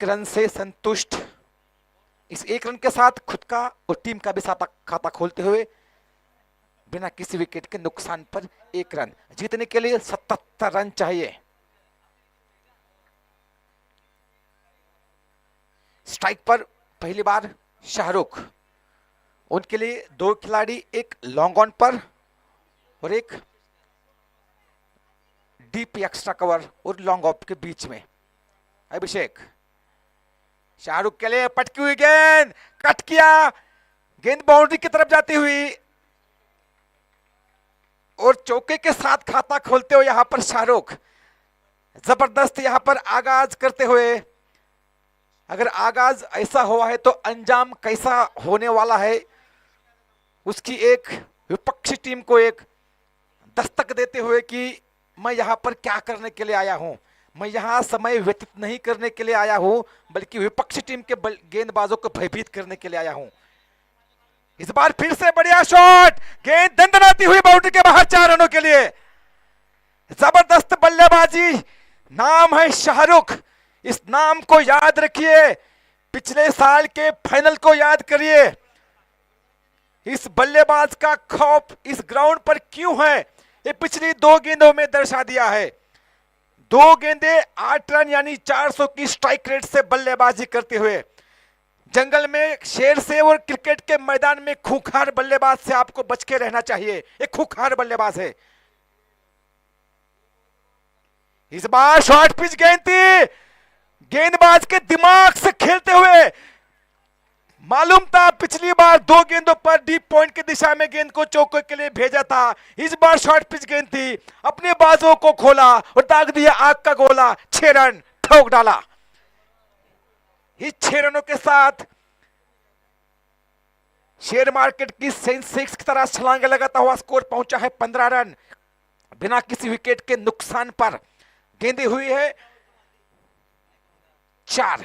एक रन से संतुष्ट, इस एक रन के साथ खुद का और टीम का भी खाता खोलते हुए बिना किसी विकेट के नुकसान पर एक रन। जीतने के लिए 77 रन चाहिए। स्ट्राइक पर पहली बार शाहरुख, उनके लिए दो खिलाड़ी, एक लॉन्ग ऑन पर और एक डीप एक्स्ट्रा कवर और लॉन्ग ऑफ के बीच में। अभिषेक, शाहरुख के लिए पटकी हुई गेंद, कट किया, गेंद बाउंड्री की तरफ जाती हुई और चौके के साथ खाता खोलते हुए यहां पर शाहरुख जबरदस्त यहां पर आगाज करते हुए। अगर आगाज ऐसा हुआ है तो अंजाम कैसा होने वाला है उसकी एक विपक्षी टीम को एक दस्तक देते हुए कि मैं यहां पर क्या करने के लिए आया हूं, मैं यहां समय व्यतीत नहीं करने के लिए आया हूं बल्कि विपक्षी टीम के गेंदबाजों को भयभीत करने के लिए आया हूं। इस बार फिर से बढ़िया शॉट, गेंद दंदनाती हुई बाउंड्री के बाहर 4 रनों के लिए। जबरदस्त बल्लेबाजी, नाम है शाहरुख, इस नाम को याद रखिए, पिछले साल के फाइनल को याद करिए। इस बल्लेबाज का खौफ इस ग्राउंड पर क्यों है ये पिछली 2 गेंदों में दर्शा दिया है। 2 गेंदें 8 रन यानी 400 की स्ट्राइक रेट से बल्लेबाजी करते हुए, जंगल में शेर से और क्रिकेट के मैदान में खूंखार बल्लेबाज से आपको बच के रहना चाहिए। एक खूंखार बल्लेबाज है। इस बार शॉर्ट पिच गेंद थी, गेंदबाज के दिमाग से खेलते हुए, मालूम था पिछली बार 2 गेंदों पर डीप पॉइंट की दिशा में गेंद को चौके के लिए भेजा था। इस बार शॉर्ट पिच गेंद थी, अपने बाजों को खोला और दाग दिया आग का गोला, 6 रन ठोक डाला। इस 6 रनों के साथ शेयर मार्केट की सेंसेक्स की तरह छलांगे लगाता हुआ स्कोर पहुंचा है 15 रन बिना किसी विकेट के नुकसान पर। गेंदें हुई है 4।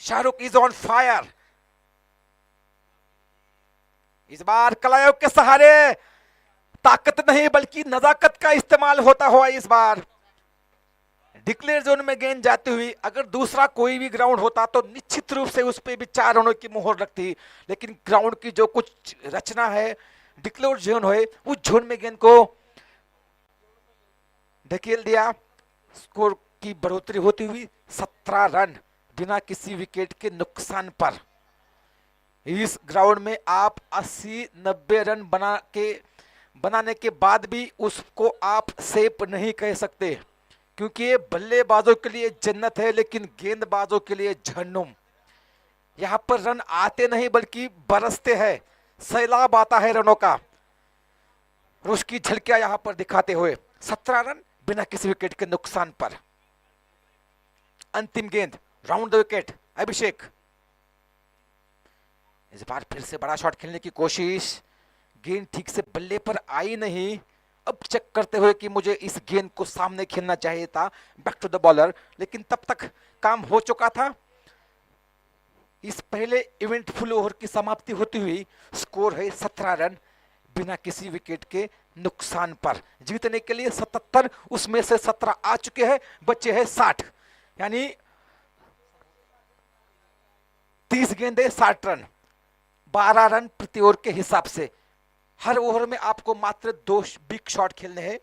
Shahrukh is on fire. इस बार कलायोग के सहारे ताकत नहीं बल्कि नजाकत का इस्तेमाल होता हुआ इस बार डिक्लेयर जोन में गेंद जाती हुई। अगर दूसरा कोई भी ग्राउंड होता तो निश्चित रूप से उस पर भी 4 रनों की मोहर लगती, लेकिन ग्राउंड की जो कुछ रचना है, डिक्लेयर जोन है, उस जोन में गेंद को ढकेल दिया। स्कोर की बढ़ोतरी होती हुई 17 रन बिना किसी विकेट के नुकसान पर। इस ग्राउंड में आप 80-90 रन बनाने के बाद भी उसको आप सेफ नहीं कह सकते, क्योंकि ये बल्लेबाजों के लिए जन्नत है लेकिन गेंदबाजों के लिए जहन्नुम। यहां पर रन आते नहीं बल्कि बरसते हैं, सैलाब आता है रनों का। उसकी झलकियां यहां पर दिखाते हुए 17 रन बिना किसी विकेट के नुकसान पर। अंतिम गेंद, राउंड द विकेट, अभिषेक। इस बार फिर से बड़ा शॉट खेलने की कोशिश, गेंद ठीक से बल्ले पर आई नहीं। अब चेक करते हुए कि मुझे इस गेंद को सामने खेलना चाहिए था, बैक टू द बॉलर, लेकिन तब तक काम हो चुका था। इस पहले इवेंटफुल ओवर की समाप्ति होती हुई स्कोर है 17 रन बिना किसी विकेट के नुकसान पर। जीतने के लिए 77, उसमें से 17 आ चुके हैं, बचे हैं 60, यानी 30 गेंदें 60 रन, 12 रन प्रति ओवर के हिसाब से। हर ओवर में आपको मात्र 2 बिग शॉट खेलने हैं।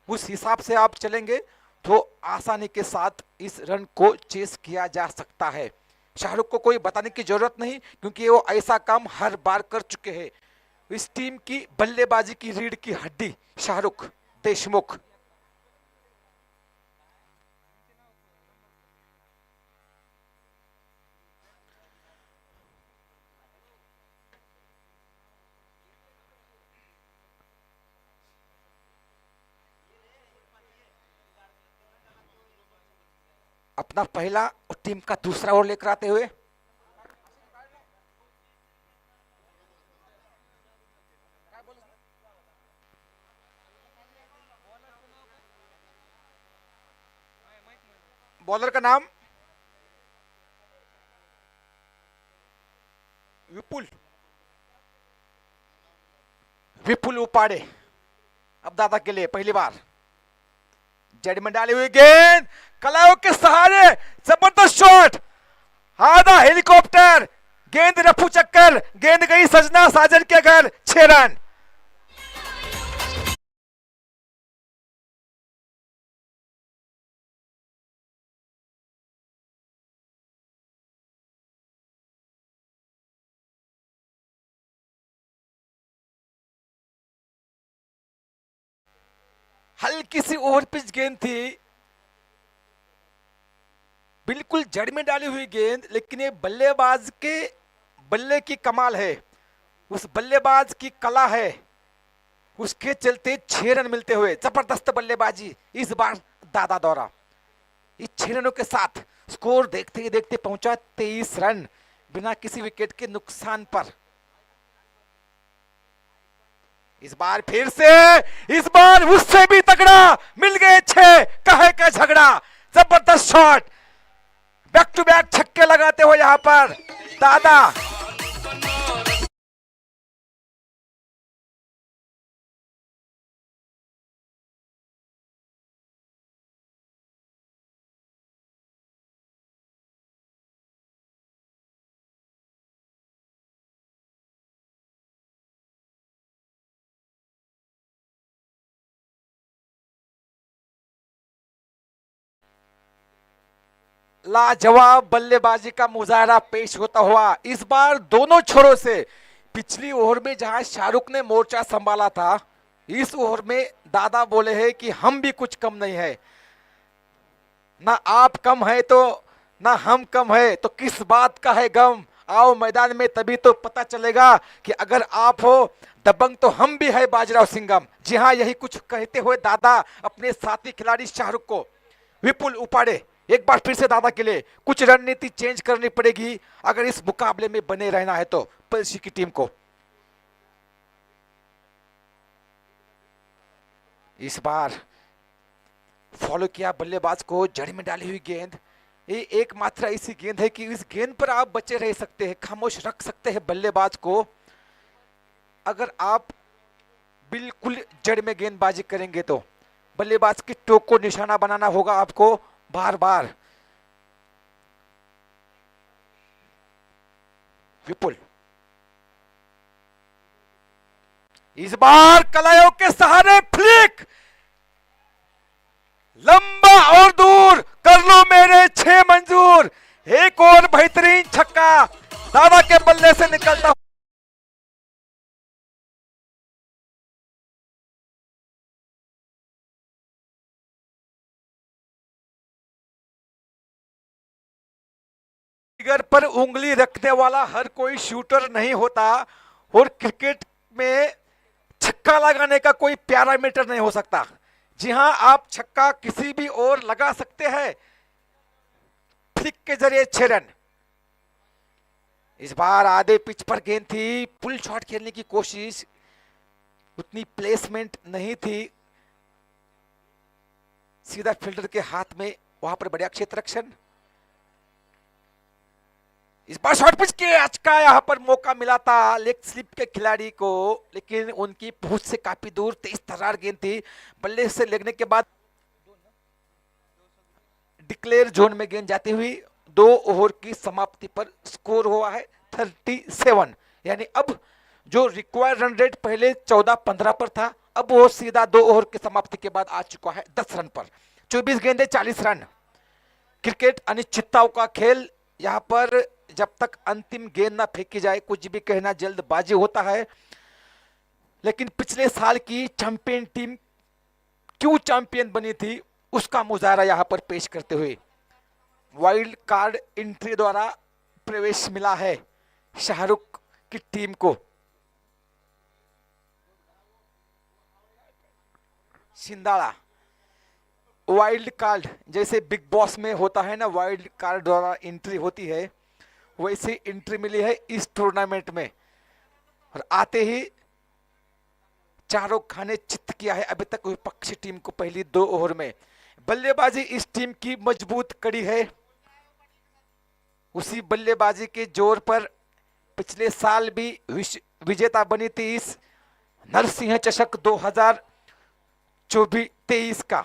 उस हिसाब से आप चलेंगे तो आसानी के साथ इस रन को चेस किया जा सकता है। शाहरुख को कोई बताने की जरूरत नहीं, क्योंकि वो ऐसा काम हर बार कर चुके हैं। इस टीम की बल्लेबाजी की रीढ़ की हड्डी शाहरुख देशमुख। अपना पहला और टीम का दूसरा ओवर लेकर आते हुए बॉलर का नाम विपुल विपुल उपाड़े। अब दादा के लिए पहली बार जड़ में डाली हुई गेंद, कलाओं के सहारे जबरदस्त शॉट, आधा हेलीकॉप्टर, गेंद रफू चक्कर, गेंद गई सजना साजन के घर, 6 रन। हल्की सी ओवर पिच गेंद थी, बिल्कुल जड़ में डाली हुई गेंद, लेकिन ये बल्लेबाज के बल्ले की कमाल है, उस बल्लेबाज की कला है, उसके चलते 6 रन मिलते हुए जबरदस्त बल्लेबाजी इस बार दादा दौरा। इस 6 रनों के साथ स्कोर देखते ही देखते पहुंचा 23 रन बिना किसी विकेट के नुकसान पर। इस बार फिर से, इस बार उससे भी तगड़ा, मिल गए 6, कहे का झगड़ा, जबरदस्त शॉट, बैक टू बैक छक्के लगाते हो यहां पर दादा। लाजवाब बल्लेबाजी का मुजाहरा पेश होता हुआ इस बार दोनों छोरों से। पिछली ओवर में जहां शाहरुख ने मोर्चा संभाला था, इस ओवर में दादा बोले हैं कि हम भी कुछ कम नहीं है, ना आप कम है तो ना हम कम है, तो किस बात का है गम, आओ मैदान में तभी तो पता चलेगा कि अगर आप हो दबंग तो हम भी है बाजीराव सिंघम। जी हाँ, यही कुछ कहते हुए दादा अपने साथी खिलाड़ी शाहरुख को विपुल उपाड़े। एक बार फिर से दादा के लिए कुछ रणनीति चेंज करनी पड़ेगी अगर इस मुकाबले में बने रहना है तो पलसी की टीम को। इस बार फॉलो किया बल्लेबाज को, जड़ में डाली हुई गेंद, ये एकमात्र ऐसी गेंद है कि इस गेंद पर आप बचे रह सकते हैं, खामोश रख सकते हैं बल्लेबाज को। अगर आप बिल्कुल जड़ में गेंदबाजी करेंगे तो बल्लेबाज की टोक को निशाना बनाना होगा आपको बार बार। विपुल इस बार कलायों के सहारे फ्लिक, लंबा और दूर, कर लो मेरे 6 मंजूर, एक और बेहतरीन छक्का दादा के बल्ले से निकलता। फिगर पर उंगली रखने वाला हर कोई शूटर नहीं होता, और क्रिकेट में छक्का लगाने का कोई पैरामीटर नहीं हो सकता। जी हां, आप छक्का किसी भी ओर लगा सकते हैं, फ्लिक के जरिए 6 रन। इस बार आधे पिच पर गेंद थी, पुल शॉट खेलने की कोशिश, उतनी प्लेसमेंट नहीं थी, सीधा फील्डर के हाथ में, वहां पर बढ़िया क्षेत्र रक्षण। इस बार शॉर्ट पिच के अचका यहां पर मौका मिला था लेग स्लिप के खिलाड़ी को, लेकिन उनकी पहुंच से काफी दूर तेज तर्रार गेंद थी। बल्ले से लगने के बाद डिक्लेयर जोन में गेंद जाती हुई 2 ओवर की समाप्ति पर स्कोर हुआ है 37। यानी अब जो रिक्वायर्ड रन रेट पहले 14-15 पर था, अब वो सीधा 2 ओवर की समाप्ति के बाद आ चुका है 10 रन पर। 24 गेंदे 40 रन। क्रिकेट अनिश्चितताओं का खेल, यहां पर जब तक अंतिम गेंद ना फेंकी जाए कुछ भी कहना जल्दबाजी होता है। लेकिन पिछले साल की चैंपियन टीम क्यों चैंपियन बनी थी उसका मुजाहरा यहां पर पेश करते हुए वाइल्ड कार्ड एंट्री द्वारा प्रवेश मिला है शाहरुख की टीम को। सिंदाड़ा वाइल्ड कार्ड, जैसे बिग बॉस में होता है ना, वाइल्ड कार्ड द्वारा एंट्री होती है, वैसे एंट्री मिली है इस टूर्नामेंट में। और आते ही चारों खाने चित्त किया है अभी तक विपक्षी टीम को पहली 2 ओवर में। बल्लेबाजी इस टीम की मजबूत कड़ी है, उसी बल्लेबाजी के जोर पर पिछले साल भी विजेता बनी थी इस नरसिंह चषक 2023 का।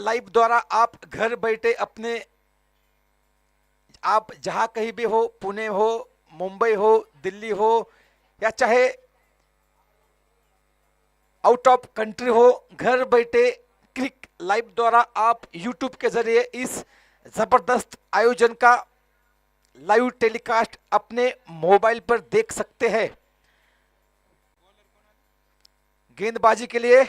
लाइव द्वारा आप घर बैठे अपने, आप जहां कहीं भी हो, पुणे हो, मुंबई हो, दिल्ली हो, या चाहे आउट ऑफ कंट्री हो, घर बैठे क्लिक लाइव द्वारा आप यूट्यूब के जरिए इस जबरदस्त आयोजन का लाइव टेलीकास्ट अपने मोबाइल पर देख सकते हैं। गेंदबाजी के लिए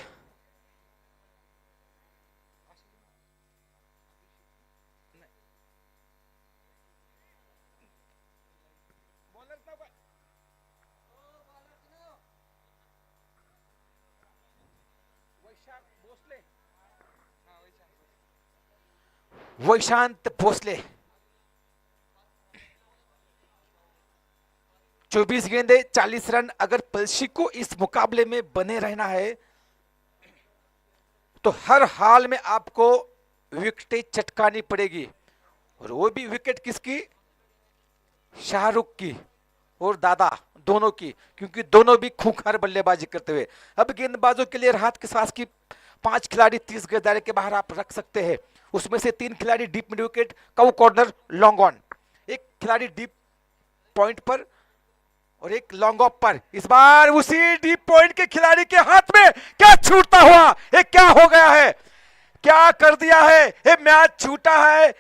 वैशांत भोसले 24 गेंदे 40 रन। अगर पलशी को इस मुकाबले में बने रहना है तो हर हाल में आपको विकेटें चटकानी पड़ेगी, और वो भी विकेट किसकी? शाहरुख की और दादा दोनों की, क्योंकि दोनों भी खूंखार बल्लेबाजी करते हुए। अब गेंदबाजों के लिए राहत के साथ की 5 खिलाड़ी 30 गज दायरे के बाहर आप रख सकते हैं। उसमें से 3 खिलाड़ी डीप मिड विकेट, कव कॉर्नर, लॉन्ग ऑन, एक खिलाड़ी डीप पॉइंट पर और एक लॉन्ग ऑफ पर। इस बार उसी डीप पॉइंट के खिलाड़ी के हाथ में क्या छूटता हुआ, ये क्या हो गया है, क्या कर दिया है, ये मैच छूटा है।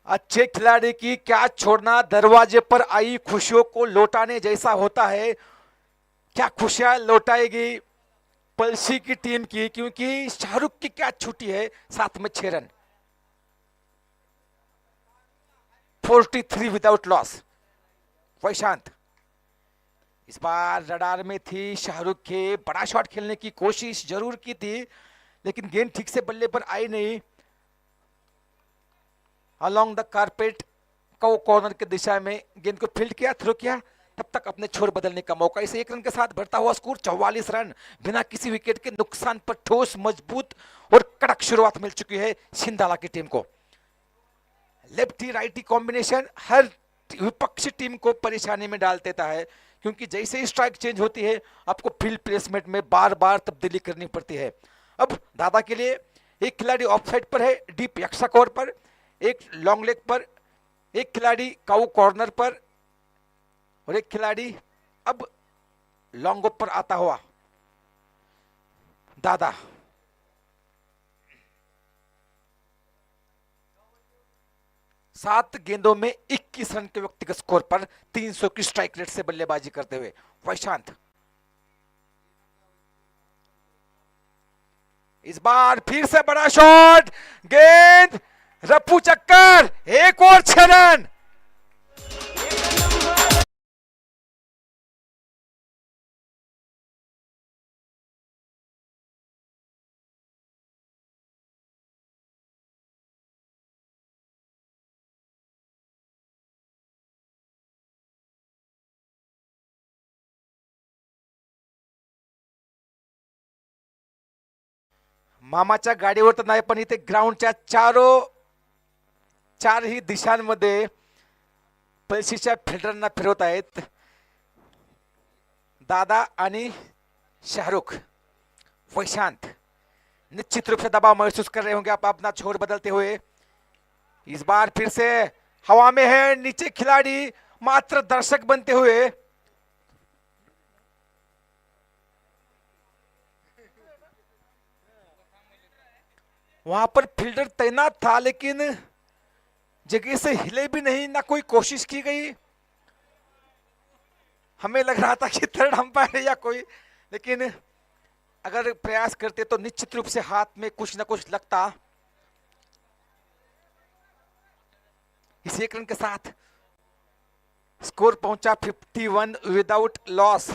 अच्छे खिलाड़ी की क्या छोड़ना दरवाजे पर आई खुशियों को लौटाने जैसा होता है। क्या खुशियां लौटाएगी पलसी की टीम की, क्योंकि शाहरुख की क्या छुट्टी है, साथ में 6 रन, 43 विदाउट लॉस। वैशांत इस बार रडार में थी, शाहरुख के बड़ा शॉट खेलने की कोशिश जरूर की थी, लेकिन गेंद ठीक से बल्ले पर आई नहीं। अलोंग द कारपेट को कॉर्नर की दिशा में गेंद को फील्ड किया, थ्रो किया, तब तक अपने छोर बदलने का मौका। इसे 1 रन के साथ बढ़ता हुआ स्कोर 44 रन बिना किसी विकेट के नुकसान पर ठोस, मजबूत और कड़क शुरुआत मिल चुकी है सिंधाला की टीम को। लेफ्टी राइटी कॉम्बिनेशन हर विपक्षी टीम को परेशानी में डाल देता है, क्योंकि जैसे ही स्ट्राइक चेंज होती है आपको फील्ड प्लेसमेंट में बार बार तब्दीली करनी पड़ती है। अब दादा के लिए एक खिलाड़ी ऑफ साइड पर है, डीप यक्षा कोर पर, एक लॉन्ग लेग पर, एक खिलाड़ी काउ कॉर्नर पर और एक खिलाड़ी अब लॉन्ग ऑफ पर आता हुआ दादा। सात गेंदों में 21 रन के व्यक्तिगत स्कोर पर 300 की स्ट्राइक रेट से बल्लेबाजी करते हुए वैशांत इस बार फिर से बड़ा शॉट, गेंद रफू चक्कर, एक और 6 रन। मामाच्या गाडीवर तर नाही, पण इथे ग्राउंडच्या चारही दिशांमध्ये पलशीच्या फिल्डरना फिरवत आहेत दादा आणि शाहरुख। वैशांत निश्चित रूप से दबाव महसूस कर रहे होंगे आप अपना छोर बदलते हुए। इस बार फिर से हवा में है, नीचे खिलाड़ी मात्र दर्शक बनते हुए। वहां पर फील्डर तैनात था, लेकिन जगह से हिले भी नहीं, ना कोई कोशिश की गई। हमें लग रहा था कि थर्ड अंपायर या कोई, लेकिन अगर प्रयास करते तो निश्चित रूप से हाथ में कुछ ना कुछ लगता। इस 1 रन के साथ स्कोर पहुंचा 51 विदाउट लॉस।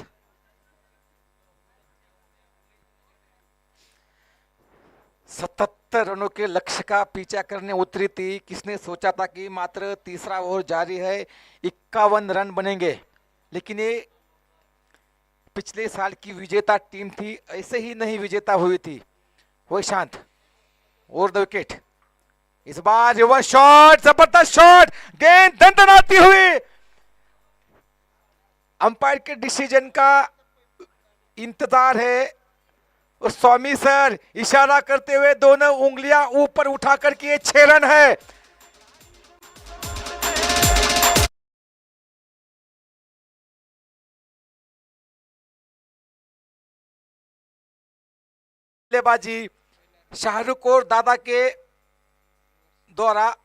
सतहत्तर रनों के लक्ष्य का पीछा करने उतरी थी। किसने सोचा था कि मात्र तीसरा ओवर जारी है, 51 रन बनेंगे, लेकिन ये पिछले साल की विजेता टीम थी, ऐसे ही नहीं विजेता हुई थी। वैशांत ओवर द विकेट, इस बार रिवर्स शॉट, जबरदस्त शॉट, गेंद दंदनाती हुई। अंपायर के डिसीजन का इंतजार है। स्वामी सर इशारा करते हुए दोनों उंगलियां ऊपर उठा करके ये 6 रन है। बल्लेबाजी शाहरुख और दादा के द्वारा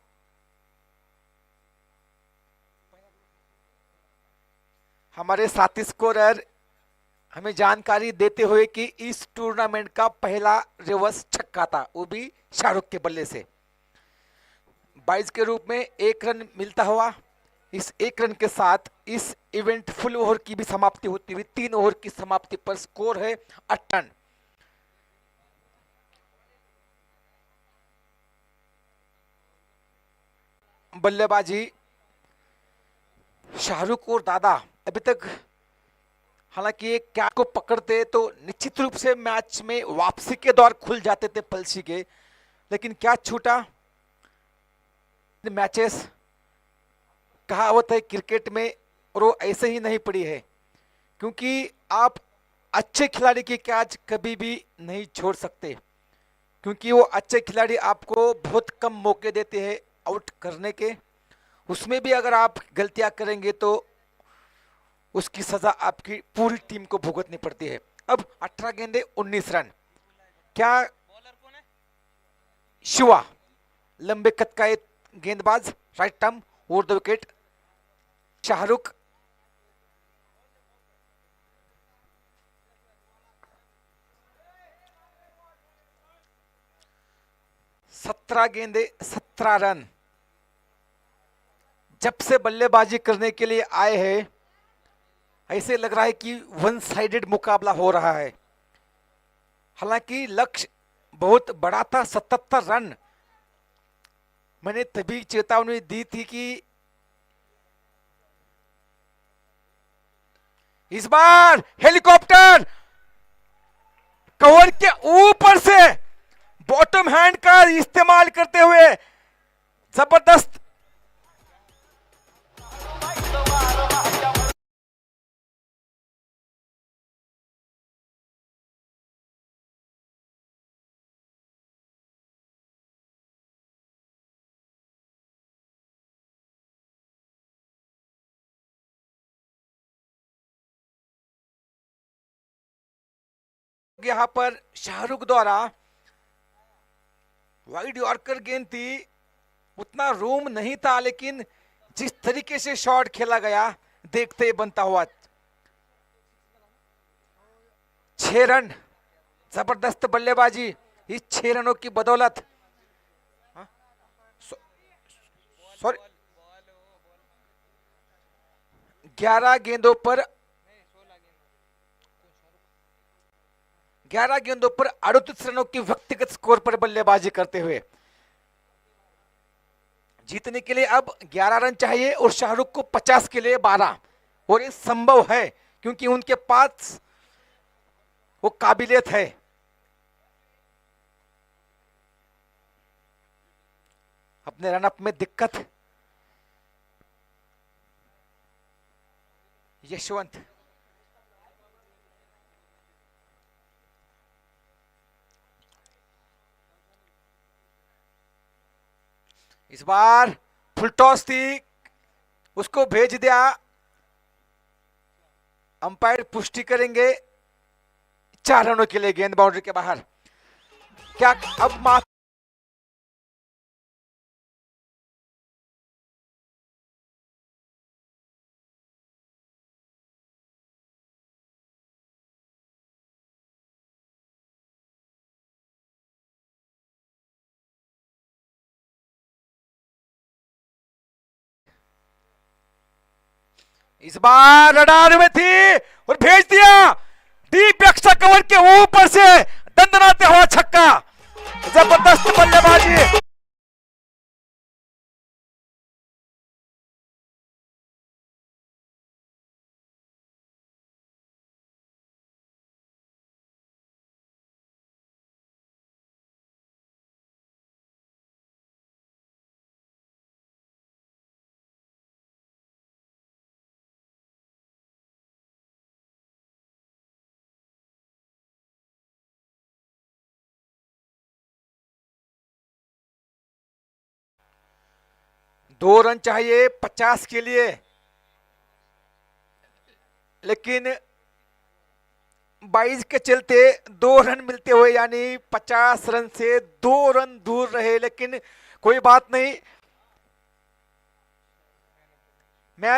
हमारे साथी स्कोरर हमें जानकारी देते हुए कि इस टूर्नामेंट का पहला रिवर्स छक्का था, वो भी शाहरुख के बल्ले से। 22 के रूप में 1 रन मिलता हुआ, इस 1 रन के साथ इस इवेंट फुल ओवर की भी समाप्ति होती हुई 3 ओवर की समाप्ति पर स्कोर है 8 रन। बल्लेबाजी शाहरुख और दादा अभी तक हालांकि ये कैच को पकड़ते तो निश्चित रूप से मैच में वापसी के दौर खुल जाते थे पलसी के, लेकिन क्या छूटा। मैचेस कहावत है क्रिकेट में, और वो ऐसे ही नहीं पड़ी है, क्योंकि आप अच्छे खिलाड़ी की कैच कभी भी नहीं छोड़ सकते, क्योंकि वो अच्छे खिलाड़ी आपको बहुत कम मौके देते हैं आउट करने के। उसमें भी अगर आप गलतियां करेंगे तो उसकी सजा आपकी पूरी टीम को भुगतनी पड़ती है। अब 18 गेंदे 19 रन। क्या शिवा लंबे कद का एक गेंदबाज, right term over the wicket. Shahrukh सत्रह गेंदे 17 रन। जब से बल्लेबाजी करने के लिए आए हैं ऐसे लग रहा है कि वन साइडेड मुकाबला हो रहा है। हालांकि लक्ष्य बहुत बड़ा था, 77 रन। मैंने तभी चेतावनी दी थी कि इस बार हेलीकॉप्टर कवर के ऊपर से बॉटम हैंड का इस्तेमाल करते हुए जबरदस्त यहां पर शाहरुख द्वारा वाइड यॉर्कर गेंद थी, उतना रूम नहीं था, लेकिन जिस तरीके से शॉट खेला गया देखते ही बनता हुआ। 6 रन, जबरदस्त बल्लेबाजी इस 6 रनों की बदौलत। सॉरी, 11 गेंदों पर 38 रनों की व्यक्तिगत स्कोर पर बल्लेबाजी करते हुए जीतने के लिए अब 11 रन चाहिए और शाहरुख को 50 के लिए 12, और ये संभव है क्योंकि उनके पास वो काबिलियत है। अपने रनअप में दिक्कत यशवंत इस बार फुल टॉस थी, उसको भेज दिया। अंपायर पुष्टि करेंगे 4 रनों के लिए गेंद बाउंड्री के बाहर। क्या अब माफ इस बार रडार में थी और भेज दिया डीप एक्स्ट्रा कवर के ऊपर से दंदनाते हुआ छक्का। जबरदस्त बल्लेबाजी। 2 रन चाहिए 50 के लिए, लेकिन 22 के चलते 2 रन मिलते हुए यानी 50 रन से 2 रन दूर रहे। लेकिन कोई बात नहीं,